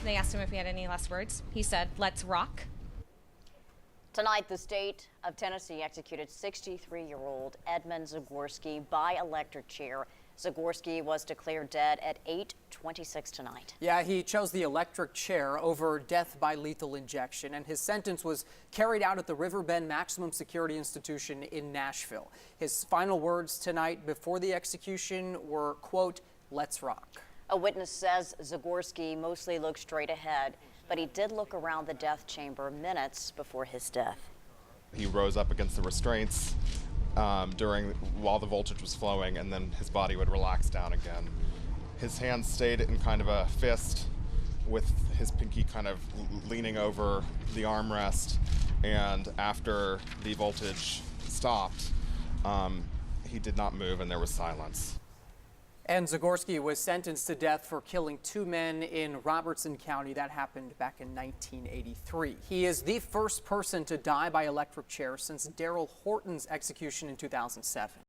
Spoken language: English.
They asked him if he had any last words. He said, "Let's rock." Tonight, the state of Tennessee executed 63-year-old Edmund Zagorski by electric chair. Zagorski was declared dead at 8:26 tonight. Yeah, he chose the electric chair over death by lethal injection, and his sentence was carried out at the Riverbend Maximum Security Institution in Nashville. His final words tonight before the execution were, quote, "Let's rock." A witness says Zagorski mostly looked straight ahead, but he did look around the death chamber minutes before his death. He rose up against the restraints while the voltage was flowing, and then his body would relax down again. His hands stayed in kind of a fist with his pinky kind of leaning over the armrest, and after the voltage stopped, he did not move and there was silence. And Zagorski was sentenced to death for killing 2 men in Robertson County. That happened back in 1983. He is the first person to die by electric chair since Daryl Horton's execution in 2007.